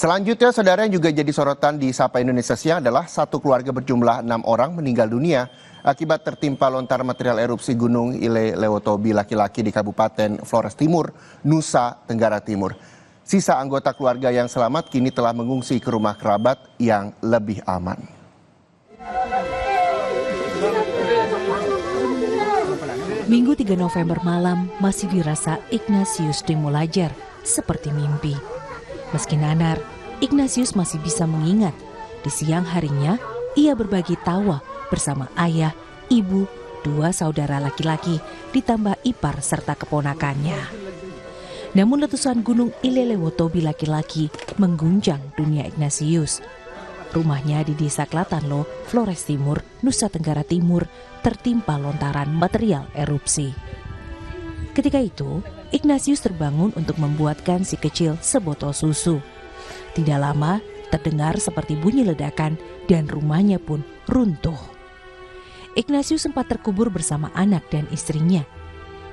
Selanjutnya, saudara yang juga jadi sorotan di Sapa Indonesia Siang adalah satu keluarga berjumlah 6 orang meninggal dunia akibat tertimpa lontar material erupsi Gunung Ile Lewotobi laki-laki di Kabupaten Flores Timur, Nusa Tenggara Timur. Sisa anggota keluarga yang selamat kini telah mengungsi ke rumah kerabat yang lebih aman. Minggu 3 November malam masih dirasa Ignatius Demolajer seperti mimpi. Meski nanar, Ignatius masih bisa mengingat. Di siang harinya, ia berbagi tawa bersama ayah, ibu, 2 saudara laki-laki, ditambah ipar serta keponakannya. Namun letusan Gunung Ile Lewotobi laki-laki mengguncang dunia Ignatius. Rumahnya di Desa Klatanlo, Flores Timur, Nusa Tenggara Timur, tertimpa lontaran material erupsi. Ketika itu, Ignatius terbangun untuk membuatkan si kecil sebotol susu. Tidak lama, terdengar seperti bunyi ledakan dan rumahnya pun runtuh. Ignatius sempat terkubur bersama anak dan istrinya.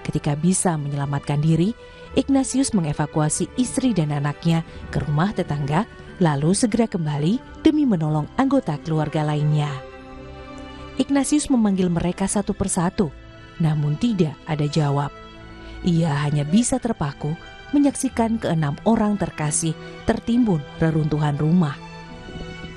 Ketika bisa menyelamatkan diri, Ignatius mengevakuasi istri dan anaknya ke rumah tetangga, lalu segera kembali demi menolong anggota keluarga lainnya. Ignatius memanggil mereka satu persatu, namun tidak ada jawab. Ia hanya bisa terpaku menyaksikan ke-6 orang terkasih tertimbun reruntuhan rumah.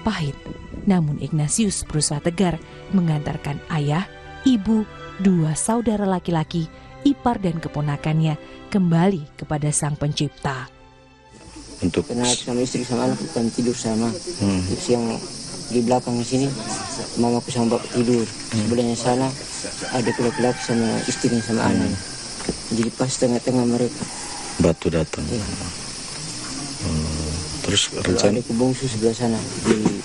Pahit, namun Ignatius berusaha tegar mengantarkan ayah, ibu, 2 saudara laki-laki, ipar dan keponakannya kembali kepada Sang Pencipta. Untuk karena sama istri sama anak bukan tidur sama. Terus yang di belakang sini mamaku sama bapak tidur. Sebelahnya sana ada laki-laki sama istrinya sama anak. Jadi pas tengah-tengah mereka batu datang. Ya. Terus rencana ada kebongsu sebelah sana di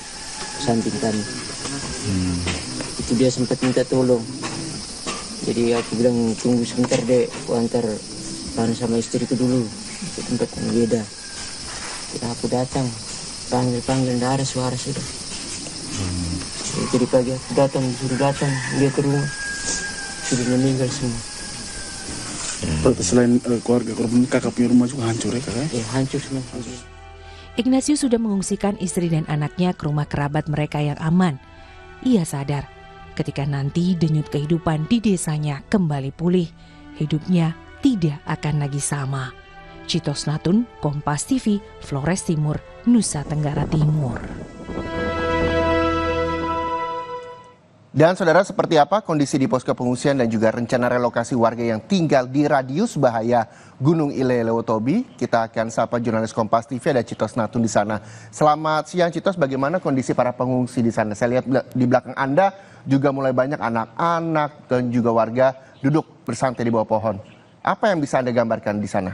samping kami. Itu dia sempat minta tolong. Jadi aku bilang tunggu sebentar deh, aku antar bahan sama istriku dulu ke tempat yang beda. Kita aku datang, panggil nggak ada suara sudah. Jadi pagi aku datang, suruh datang, dia ke rumah, sudah meninggal semua. Selain keluarga korban, kakak punya rumah juga hancur ya kakak? Ya hancur semua. Ignatius sudah mengungsikan istri dan anaknya ke rumah kerabat mereka yang aman. Ia sadar, ketika nanti denyut kehidupan di desanya kembali pulih, hidupnya tidak akan lagi sama. Citos Natun, Kompas TV, Flores Timur, Nusa Tenggara Timur. Dan saudara, seperti apa kondisi di posko pengungsian dan juga rencana relokasi warga yang tinggal di radius bahaya Gunung Ile Lewotobi? Kita akan sapa jurnalis Kompas TV, ada Citos Natun di sana. Selamat siang Citos, bagaimana kondisi para pengungsi di sana? Saya lihat di belakang Anda juga mulai banyak anak-anak dan juga warga duduk bersantai di bawah pohon. Apa yang bisa Anda gambarkan di sana?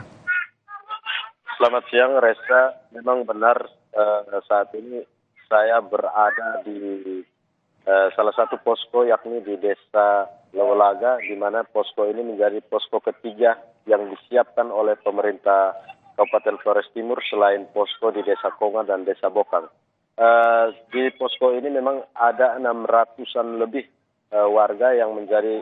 Selamat siang Reza, memang benar saat ini saya berada di salah satu posko yakni di Desa Lewolaga, di mana posko ini menjadi posko ketiga yang disiapkan oleh pemerintah Kabupaten Flores Timur selain posko di Desa Konga dan Desa Bokang. Di posko ini memang ada 600-an lebih warga yang menjadi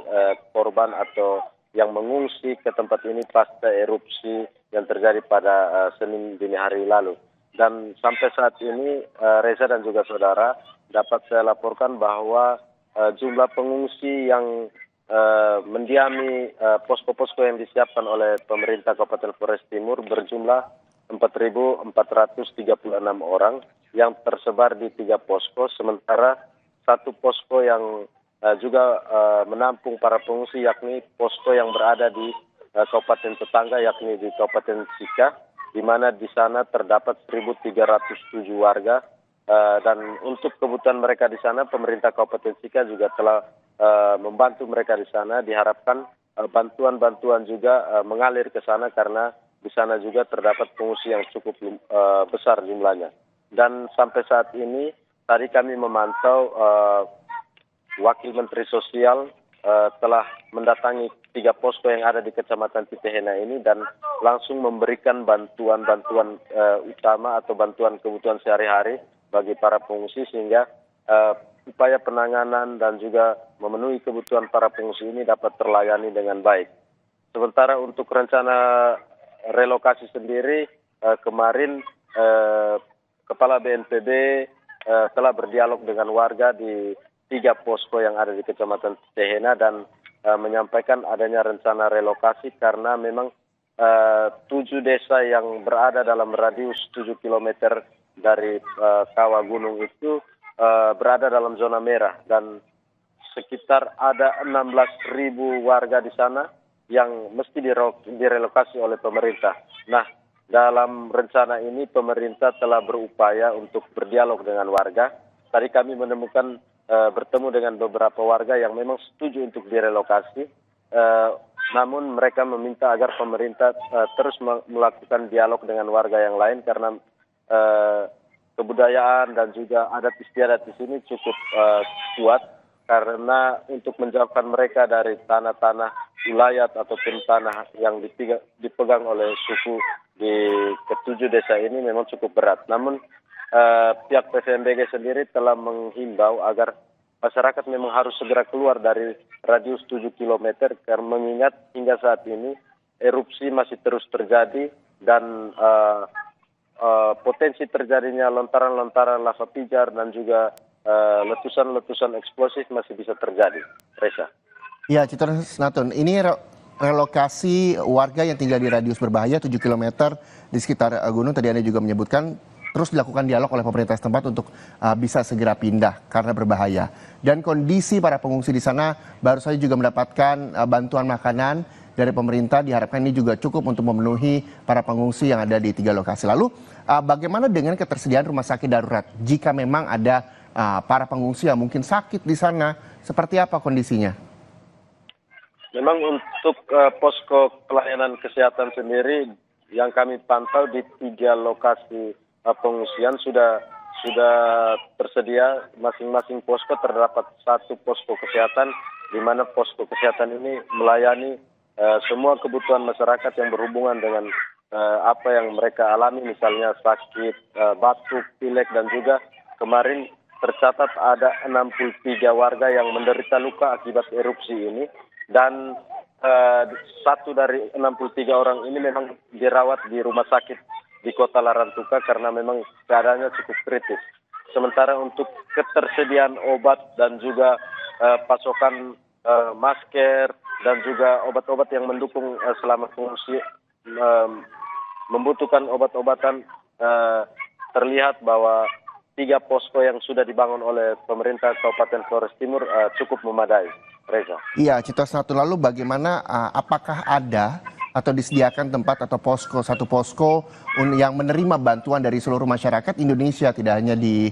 korban atau yang mengungsi ke tempat ini pasca erupsi yang terjadi pada Senin dini hari lalu. Dan sampai saat ini Reza dan juga saudara, dapat saya laporkan bahwa jumlah pengungsi yang mendiami posko-posko yang disiapkan oleh pemerintah Kabupaten Flores Timur berjumlah 4.436 orang yang tersebar di 3 posko, sementara satu posko yang juga menampung para pengungsi yakni posko yang berada di kabupaten tetangga yakni di Kabupaten Sika, di mana di sana terdapat 1.307 warga. Dan untuk kebutuhan mereka di sana, pemerintah Kabupaten Sika juga telah membantu mereka di sana. Diharapkan bantuan-bantuan juga mengalir ke sana karena di sana juga terdapat pengungsi yang cukup besar jumlahnya. Dan sampai saat ini, tadi kami memantau Wakil Menteri Sosial telah mendatangi 3 posko yang ada di Kecamatan Pitehena ini dan langsung memberikan bantuan-bantuan utama atau bantuan kebutuhan sehari-hari bagi para pengungsi sehingga upaya penanganan dan juga memenuhi kebutuhan para pengungsi ini dapat terlayani dengan baik. Sementara untuk rencana relokasi sendiri kemarin Kepala BNPB telah berdialog dengan warga di 3 posko yang ada di Kecamatan Tehena dan menyampaikan adanya rencana relokasi karena memang 7 desa yang berada dalam radius 7 km dari kawah gunung itu berada dalam zona merah dan sekitar ada 16.000 warga di sana yang mesti direlokasi oleh pemerintah. Nah, dalam rencana ini pemerintah telah berupaya untuk berdialog dengan warga. Tadi kami menemukan bertemu dengan beberapa warga yang memang setuju untuk direlokasi. Namun mereka meminta agar pemerintah terus melakukan dialog dengan warga yang lain karena kebudayaan dan juga adat istiadat di sini cukup kuat karena untuk menjauhkan mereka dari tanah-tanah wilayah ataupun tanah yang dipegang oleh suku di ketujuh desa ini memang cukup berat. Namun pihak PVMBG sendiri telah menghimbau agar masyarakat memang harus segera keluar dari radius 7 km karena mengingat hingga saat ini erupsi masih terus terjadi dan potensi terjadinya lontaran-lontaran lava pijar dan juga letusan-letusan eksplosif masih bisa terjadi. Reza. Ya, Citos Natun, ini relokasi warga yang tinggal di radius berbahaya 7 km di sekitar gunung, tadi Anda juga menyebutkan, terus dilakukan dialog oleh pemerintah setempat untuk bisa segera pindah karena berbahaya. Dan kondisi para pengungsi di sana baru saja juga mendapatkan bantuan makanan dari pemerintah, diharapkan ini juga cukup untuk memenuhi para pengungsi yang ada di 3 lokasi. Lalu bagaimana dengan ketersediaan rumah sakit darurat jika memang ada para pengungsi yang mungkin sakit di sana, seperti apa kondisinya? Memang untuk posko pelayanan kesehatan sendiri yang kami pantau di 3 lokasi pengungsian sudah tersedia masing-masing posko terdapat 1 posko kesehatan di mana posko kesehatan ini melayani semua kebutuhan masyarakat yang berhubungan dengan apa yang mereka alami, misalnya sakit, batuk, pilek dan juga kemarin tercatat ada 63 warga yang menderita luka akibat erupsi ini dan 1 dari 63 orang ini memang dirawat di rumah sakit di Kota Larantuka karena memang keadaannya cukup kritis. Sementara untuk ketersediaan obat dan juga pasokan masker dan juga obat-obat yang mendukung selama pengungsi membutuhkan obat-obatan, terlihat bahwa 3 posko yang sudah dibangun oleh pemerintah Kabupaten Flores Timur cukup memadai. Reza. Iya, Citos Natun, lalu bagaimana, apakah ada atau disediakan tempat atau satu posko yang menerima bantuan dari seluruh masyarakat Indonesia, tidak hanya di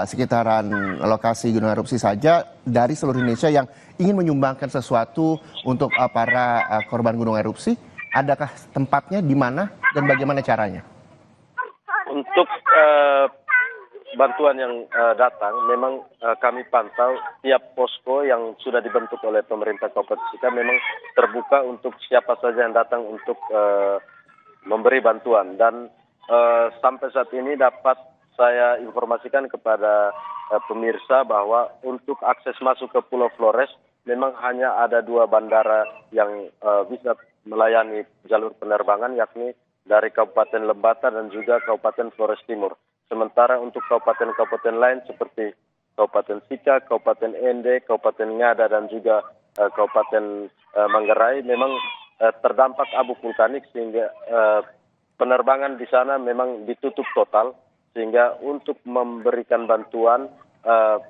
sekitaran lokasi gunung erupsi saja, dari seluruh Indonesia yang ingin menyumbangkan sesuatu untuk para korban gunung erupsi? Adakah tempatnya, di mana, dan bagaimana caranya? Untuk bantuan yang datang, memang kami pantau tiap posko yang sudah dibentuk oleh pemerintah Kabupaten Sika memang terbuka untuk siapa saja yang datang untuk memberi bantuan. Dan sampai saat ini dapat saya informasikan kepada pemirsa bahwa untuk akses masuk ke Pulau Flores memang hanya ada 2 bandara yang bisa melayani jalur penerbangan, yakni dari Kabupaten Lembata dan juga Kabupaten Flores Timur. Sementara untuk kabupaten-kabupaten lain seperti Kabupaten Sika, Kabupaten Ende, Kabupaten Ngada dan juga Kabupaten Manggarai memang terdampak abu vulkanik sehingga penerbangan di sana memang ditutup total, sehingga untuk memberikan bantuan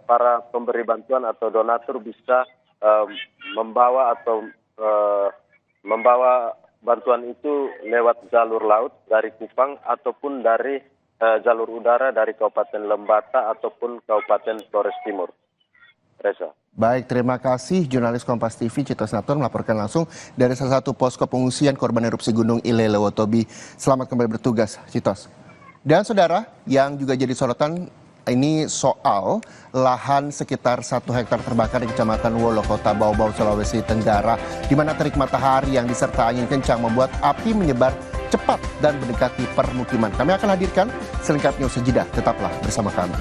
para pemberi bantuan atau donatur bisa membawa bantuan itu lewat jalur laut dari Kupang ataupun dari jalur udara dari Kabupaten Lembata ataupun Kabupaten Flores Timur. Reza. Baik, terima kasih jurnalis Kompas TV Citos Natun melaporkan langsung dari salah satu posko pengungsian korban erupsi Gunung Ile Lewotobi. Selamat kembali bertugas, Citos. Dan saudara, yang juga jadi sorotan ini soal lahan sekitar 1 hektar terbakar di Kecamatan Wolo, Kota Bau-Bau, Sulawesi Tenggara, di mana terik matahari yang disertai angin kencang membuat api menyebar cepat dan mendekati permukiman. Kami akan hadirkan selengkapnya usai jeda. Tetaplah bersama kami.